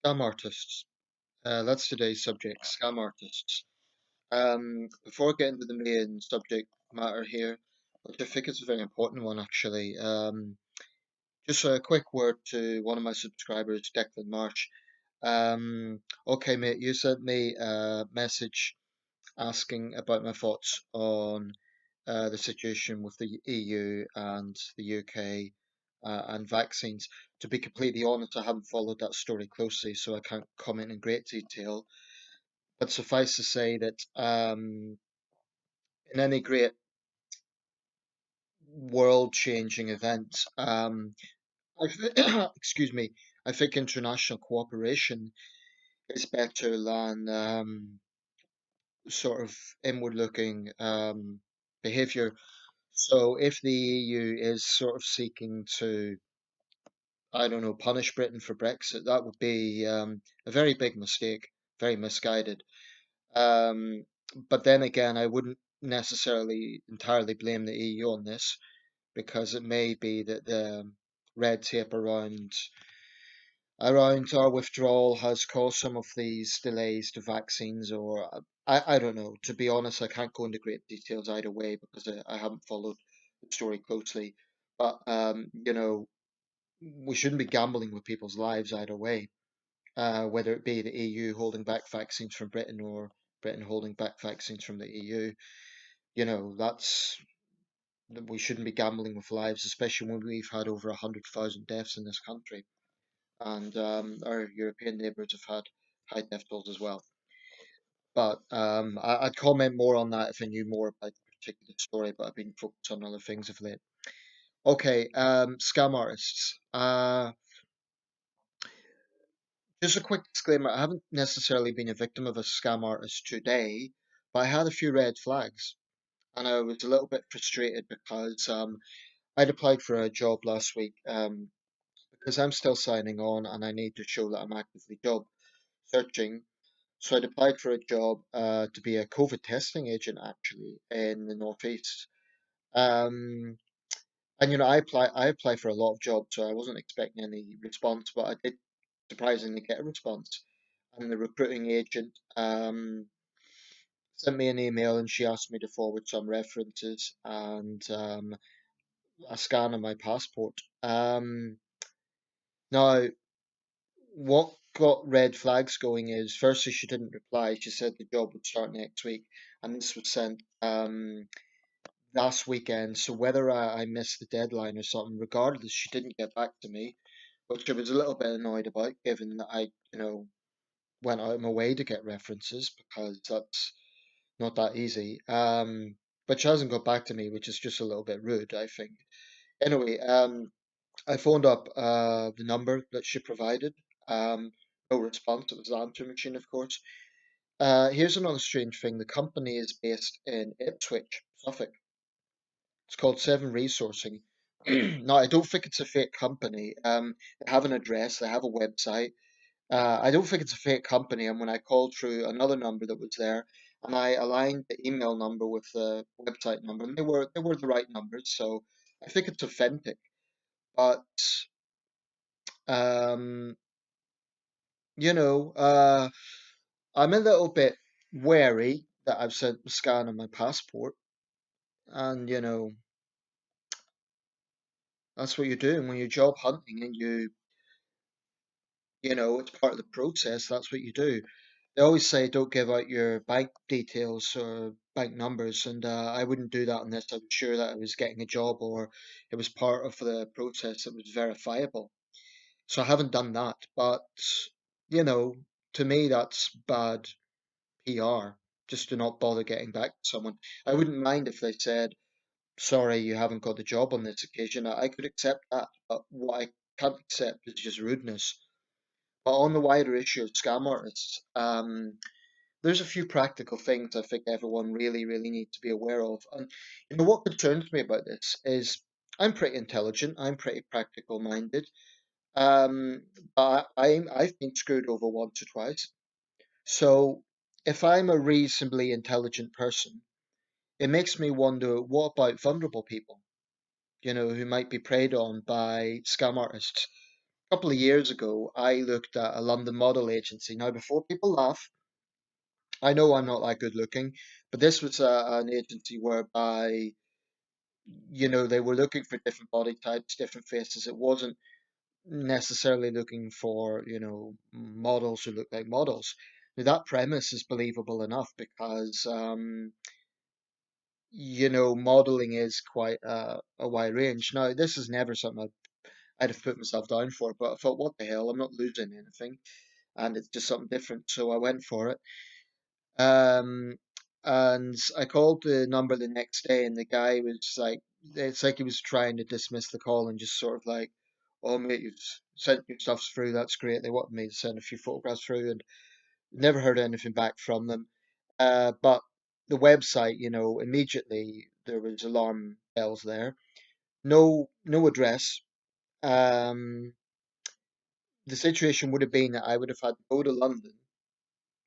Scam artists. That's today's subject, scam artists. Before I get into the main subject matter here, which I think is a very important one actually, just a quick word to one of my subscribers, Declan Marsh. Okay, mate, you sent me a message asking about my thoughts on the situation with the EU and the UK and vaccines. To be completely honest, I haven't followed that story closely, so I can't comment in great detail. But suffice to say that in any great world-changing event, excuse me, I think international cooperation is better than sort of inward-looking behaviour. So if the EU is sort of seeking to, I don't know, punish Britain for Brexit, that would be a very big mistake, very misguided. Um, but then again, I wouldn't necessarily entirely blame the EU on this because it may be that the red tape around our withdrawal has caused some of these delays to vaccines, or I don't know. To be honest, I can't go into great details either way because I haven't followed the story closely. But we shouldn't be gambling with people's lives either way, whether it be the EU holding back vaccines from Britain or Britain holding back vaccines from the EU. That's we shouldn't be gambling with lives, especially when we've had over 100,000 deaths in this country, and our European neighbours have had high death tolls as well. But I'd comment more on that if I knew more about the particular story, but I've been focused on other things of late. Okay, scam artists. Just a quick disclaimer, I haven't necessarily been a victim of a scam artist today, but I had a few red flags. And I was a little bit frustrated because I'd applied for a job last week because I'm still signing on and I need to show that I'm actively job searching. So I'd applied for a job to be a COVID testing agent actually in the Northeast. Um, and I apply for a lot of jobs, so I wasn't expecting any response, but I did surprisingly get a response. And the recruiting agent sent me an email and she asked me to forward some references and a scan of my passport. Now, what got red flags going is firstly, she didn't reply. She said the job would start next week, and this was sent last weekend. So whether I missed the deadline or something, regardless, she didn't get back to me, which I was a little bit annoyed about, given that I went out of my way to get references because that's not that easy. But she hasn't got back to me, which is just a little bit rude, I think. Anyway, I phoned up the number that she provided. No response. It was the answering machine, of course. Here's another strange thing. The company is based in Ipswich, Suffolk. It's called Seven Resourcing. Now, I don't think it's a fake company. They have an address, they have a website. I don't think it's a fake company. And when I called through another number that was there, and I aligned the email number with the website number, and they were the right numbers. So I think it's authentic. But um, you know, I'm a little bit wary that I've sent a scan of my passport, and that's what you're doing when you're job hunting, and it's part of the process. That's what you do. They always say don't give out your bank details or bank numbers, and I wouldn't do that unless I was sure that I was getting a job or it was part of the process that was verifiable. So I haven't done that, but you know, to me that's bad PR, just to not bother getting back to someone. I wouldn't mind if they said, sorry, you haven't got the job on this occasion. I could accept that, but what I can't accept is just rudeness. But on the wider issue of scam artists, there's a few practical things I think everyone really, really needs to be aware of. And what concerns me about this is I'm pretty intelligent, I'm pretty practical minded, but I've been screwed over once or twice. So if I'm a reasonably intelligent person, it makes me wonder what about vulnerable people, who might be preyed on by scam artists. couple of years ago, I looked at a London model agency. Now, before people laugh, I know I'm not that good looking, but this was an agency whereby, they were looking for different body types, different faces. It wasn't necessarily looking for, models who look like models. Now, that premise is believable enough because, modeling is quite a wide range. Now, this is never something I'd have put myself down for, but I thought, what the hell, I'm not losing anything, and it's just something different, so I went for it. Um, and I called the number the next day, and the guy was like, it's like he was trying to dismiss the call and just sort of like, oh mate, you've sent your stuff through, that's great. They wanted me to send a few photographs through, and never heard anything back from them. But the website, immediately there was alarm bells there. No address. Um, the situation would have been that I would have had to go to London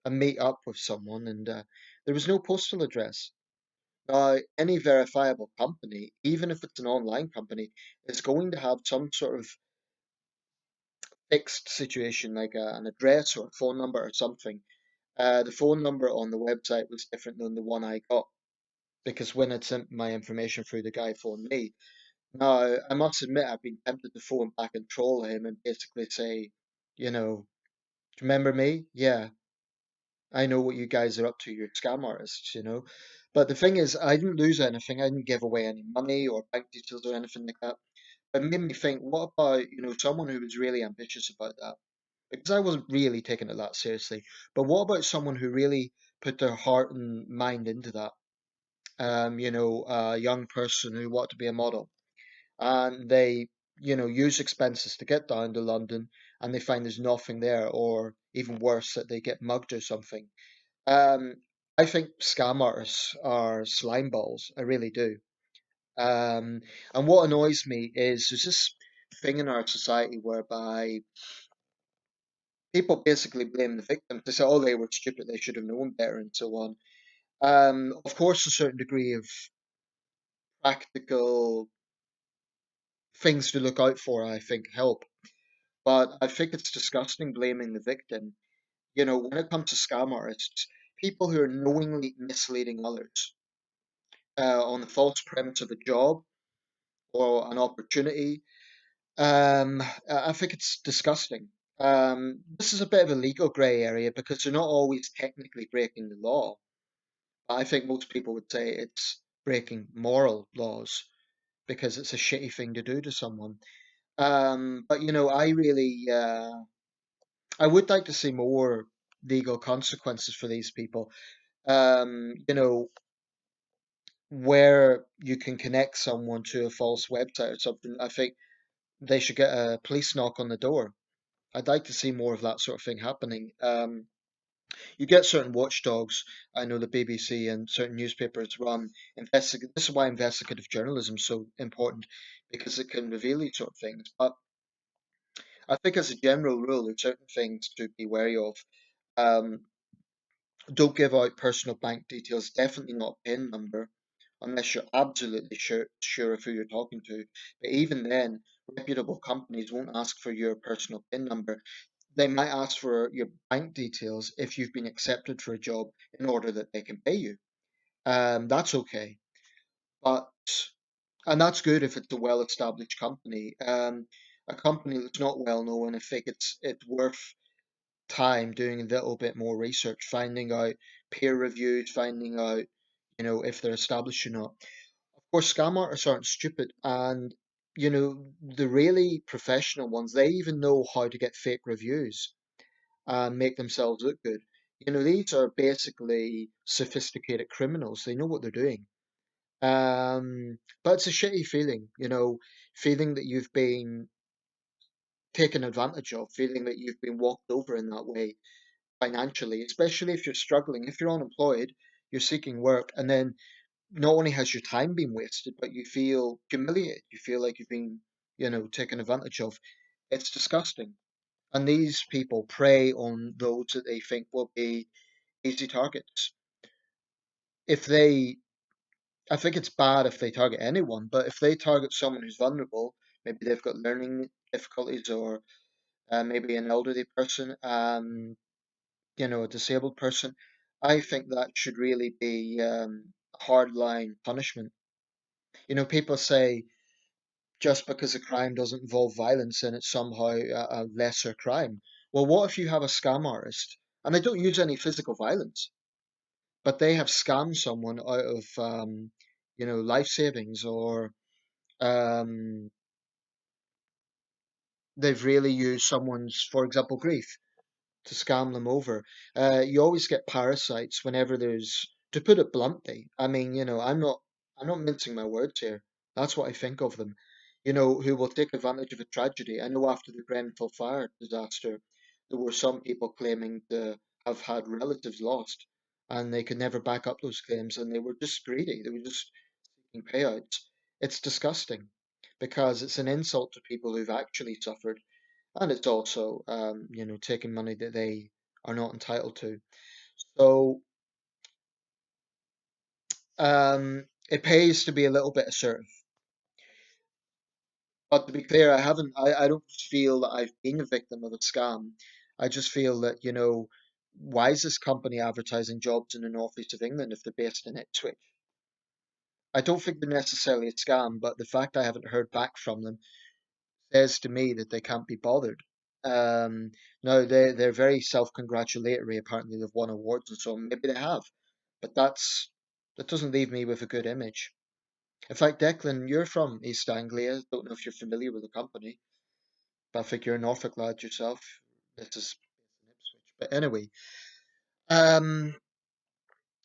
and meet up with someone, and there was no postal address. Now, any verifiable company, even if it's an online company, is going to have some sort of fixed situation, like an address or a phone number or something. The phone number on the website was different than the one I got because when I sent my information through, the guy phoned me. Now, I must admit, I've been tempted to phone back and troll him and basically say, "Do you remember me? Yeah, I know what you guys are up to. You're scam artists." But the thing is, I didn't lose anything. I didn't give away any money or bank details or anything like that. But it made me think, what about, someone who was really ambitious about that? Because I wasn't really taking it that seriously. But what about someone who really put their heart and mind into that? A young person who wanted to be a model, and they, use expenses to get down to London, and they find there's nothing there, or even worse, that they get mugged or something. Um, I think scam artists are slime balls. I really do. Um, and what annoys me is there's this thing in our society whereby people basically blame the victims. They say, "Oh, they were stupid. They should have known better," and so on. Of course, a certain degree of practical things to look out for, I think, help. But I think it's disgusting blaming the victim. When it comes to scam artists, people who are knowingly misleading others on the false premise of a job or an opportunity, I think it's disgusting. This is a bit of a legal grey area because they're not always technically breaking the law. I think most people would say it's breaking moral laws because it's a shitty thing to do to someone. But I would like to see more legal consequences for these people. Um, you know, where you can connect someone to a false website or something. I think they should get a police knock on the door. I'd like to see more of that sort of thing happening. You get certain watchdogs. I know the BBC and certain newspapers run investigate. This is why investigative journalism is so important because it can reveal these sort of things. But I think, as a general rule, there's certain things to be wary of. Um, don't give out personal bank details. Definitely not PIN number, unless you're absolutely sure of who you're talking to. But even then, reputable companies won't ask for your personal PIN number. They might ask for your bank details if you've been accepted for a job in order that they can pay you. That's okay, but and that's good if it's a well-established company. A company that's not well known, I think it's worth time doing a little bit more research, finding out peer reviews, finding out if they're established or not. Of course, scam artists aren't stupid, and the really professional ones, they even know how to get fake reviews and make themselves look good. These are basically sophisticated criminals. They know what they're doing. But it's a shitty feeling, feeling that you've been taken advantage of, feeling that you've been walked over in that way financially, especially if you're struggling, if you're unemployed, you're seeking work, and then not only has your time been wasted, but you feel humiliated. You feel like you've been, taken advantage of. It's disgusting. And these people prey on those that they think will be easy targets. If they, I think it's bad if they target anyone, but if they target someone who's vulnerable, maybe they've got learning difficulties or maybe an elderly person, a disabled person. I think that should really be hardline punishment. People say just because a crime doesn't involve violence, then it's somehow a lesser crime. Well, what if you have a scam artist and they don't use any physical violence, but they have scammed someone out of, life savings, or um, they've really used someone's, for example, grief to scam them over. You always get parasites whenever there's, to put it bluntly. I mean, I'm not mincing my words here. That's what I think of them. Who will take advantage of a tragedy. I know after the Grenfell fire disaster, there were some people claiming to have had relatives lost, and they could never back up those claims, and they were just greedy. They were just seeking payouts. It's disgusting because it's an insult to people who've actually suffered, and it's also taking money that they are not entitled to. So it pays to be a little bit assertive. But to be clear, I don't feel that I've been a victim of a scam. I just feel that, why is this company advertising jobs in the northeast of England if they're based in Ipswich? I don't think they're necessarily a scam, but the fact I haven't heard back from them says to me that they can't be bothered. Um, no, they're very self-congratulatory. Apparently, they've won awards and so on. Maybe they have, but that doesn't leave me with a good image. In fact, Declan, you're from East Anglia. Don't know if you're familiar with the company, but I think you're a Norfolk lad yourself. This is Ipswich, but anyway, um,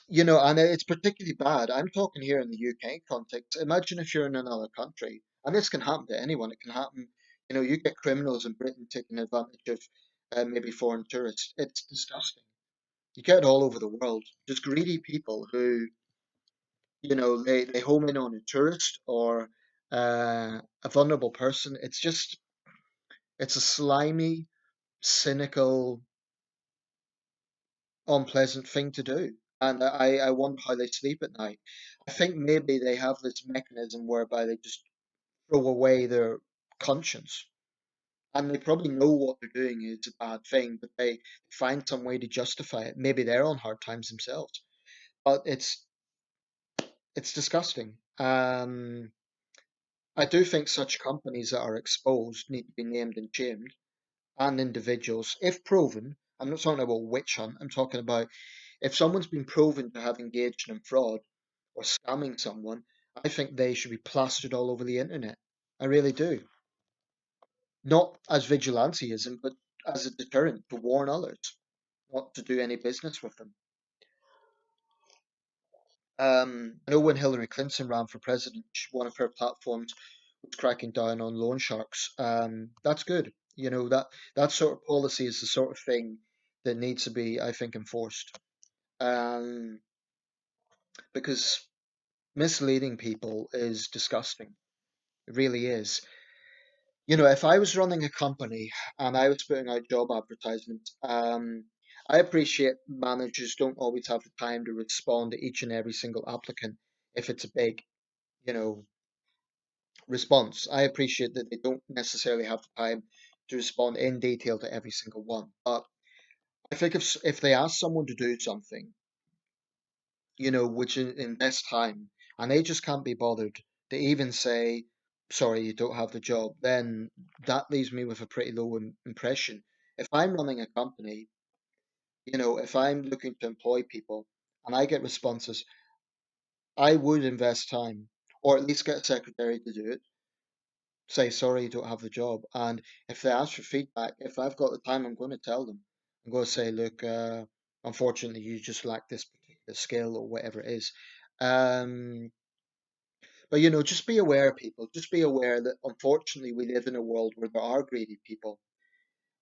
and it's particularly bad. I'm talking here in the UK context. Imagine if you're in another country, and this can happen to anyone. It can happen. You get criminals in Britain taking advantage of maybe foreign tourists. It's disgusting. You get it all over the world. Just greedy people who, they home in on a tourist or a vulnerable person. It's a slimy, cynical, unpleasant thing to do. And I wonder how they sleep at night. I think maybe they have this mechanism whereby they just throw away their conscience. And they probably know what they're doing is a bad thing, but they find some way to justify it. Maybe they're on hard times themselves. But it's disgusting. I do think such companies that are exposed need to be named and shamed, and individuals, if proven. I'm not talking about witch hunt. I'm talking about if someone's been proven to have engaged in fraud or scamming someone, I think they should be plastered all over the internet. I really do. Not as vigilantism, but as a deterrent to warn others not to do any business with them. I know when Hillary Clinton ran for president, one of her platforms was cracking down on loan sharks. That's good. That sort of policy is the sort of thing that needs to be, I think, enforced. Um, because misleading people is disgusting. It really is. If I was running a company and I was putting out job advertisements, I appreciate managers don't always have the time to respond to each and every single applicant if it's a big, you know, response. I appreciate that they don't necessarily have the time to respond in detail to every single one. But I think if they ask someone to do something, which invest time, and they just can't be bothered to even say, sorry, you don't have the job, then that leaves me with a pretty low impression. If I'm running a company, if I'm looking to employ people and I get responses, I would invest time, or at least get a secretary to do it, say, sorry, you don't have the job. And if they ask for feedback, if I've got the time, I'm going to tell them. I'm going to say, look, unfortunately, you just lack this particular skill or whatever it is. Um, but just be aware, people. Just be aware that unfortunately we live in a world where there are greedy people,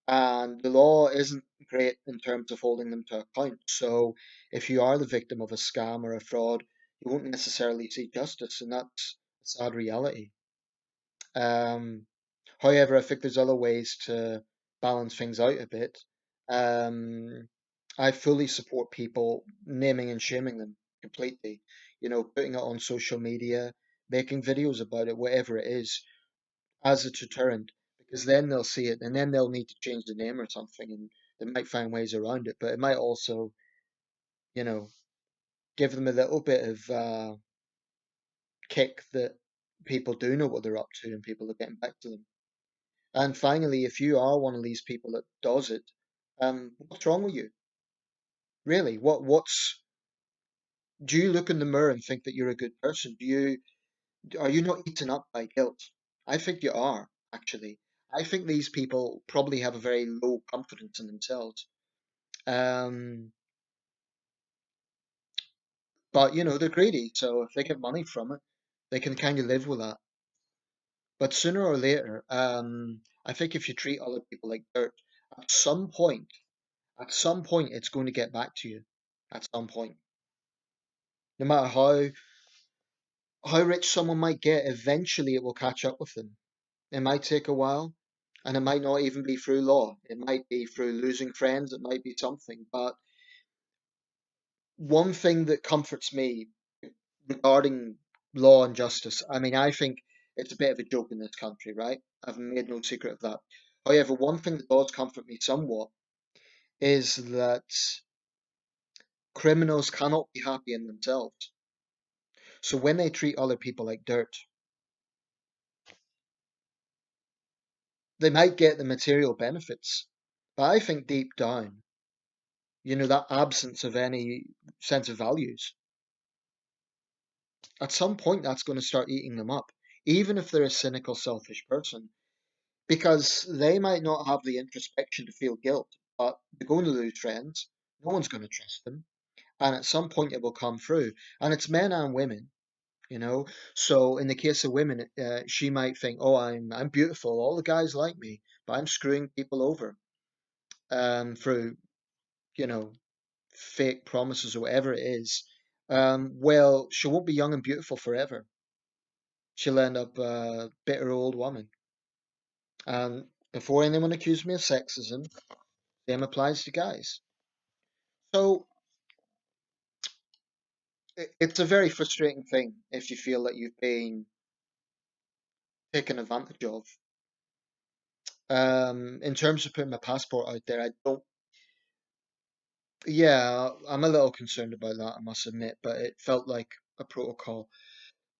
and the law isn't great in terms of holding them to account. So if you are the victim of a scam or a fraud, you won't necessarily see justice, and that's a sad reality. Um, However, I think there's other ways to balance things out a bit. Um, I fully support people naming and shaming them completely. Putting it on social media, making videos about it, whatever it is, as a deterrent. because then they'll see it and then they'll need to change the name or something, and they might find ways around it. But it might also, you know, give them a little bit of kick that people do know what they're up to and people are getting back to them. And finally, if you are one of these people that does it, what's wrong with you? Really? What's do you look in the mirror and think that you're a good person? Are you not eaten up by guilt? I think you are, actually. I think these people probably have a very low confidence in themselves. Um, but they're greedy, so if they get money from it, they can kind of live with that. But sooner or later, I think if you treat other people like dirt, at some point, at some point, it's going to get back to you. At some point, no matter how rich someone might get, eventually it will catch up with them. It might take a while, and it might not even be through law. It might be through losing friends. It might be something. But one thing that comforts me regarding law and justice, I mean, I think it's a bit of a joke in this country, right? I've made no secret of that. However, one thing that does comfort me somewhat is that criminals cannot be happy in themselves. So when they treat other people like dirt, they might get the material benefits. But I think deep down, that absence of any sense of values, at some point that's going to start eating them up, even if they're a cynical, selfish person, because they might not have the introspection to feel guilt, but they're going to lose friends. No one's going to trust them. And at some point it will come through. And it's men and women, you know. So in the case of women, she might think, "Oh, I'm beautiful. All the guys like me, but I'm screwing people over through, you know, fake promises or whatever it is." Well, she won't be young and beautiful forever. She'll end up a bitter old woman. And before anyone accused me of sexism, same applies to guys. So it's a very frustrating thing if you feel that you've been taken advantage of. In terms of putting my passport out there, I don't. Yeah, I'm a little concerned about that, I must admit, but it felt like a protocol.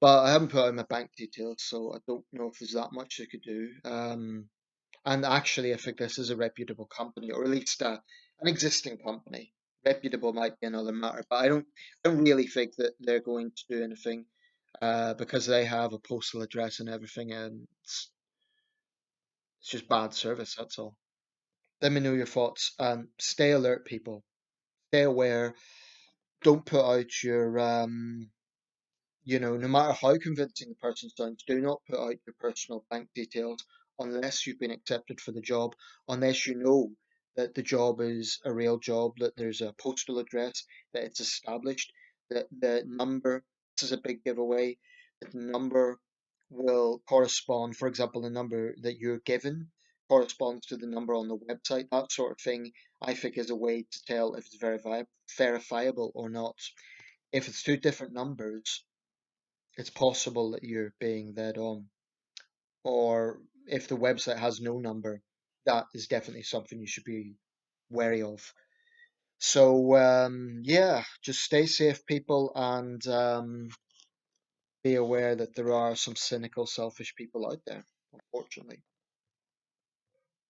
But I haven't put out my bank details, so I don't know if there's that much I could do. And actually, I think this is a reputable company, or at least an existing company. Reputable might be another matter, but I don't really think that they're going to do anything because they have a postal address and everything, and it's just bad service. That's all. Let me know your thoughts and stay alert, people. Stay aware. Don't put out your no matter how convincing the person sounds, do not put out your personal bank details unless you've been accepted for the job, unless you know that the job is a real job, that there's a postal address, that it's established, that the number, this is a big giveaway, that the number will correspond, for example, the number that you're given corresponds to the number on the website, that sort of thing, I think is a way to tell if it's verifiable or not. If it's two different numbers, it's possible that you're being led on. Or if the website has no number, that is definitely something you should be wary of. So, yeah, just stay safe, people, and be aware that there are some cynical, selfish people out there, unfortunately.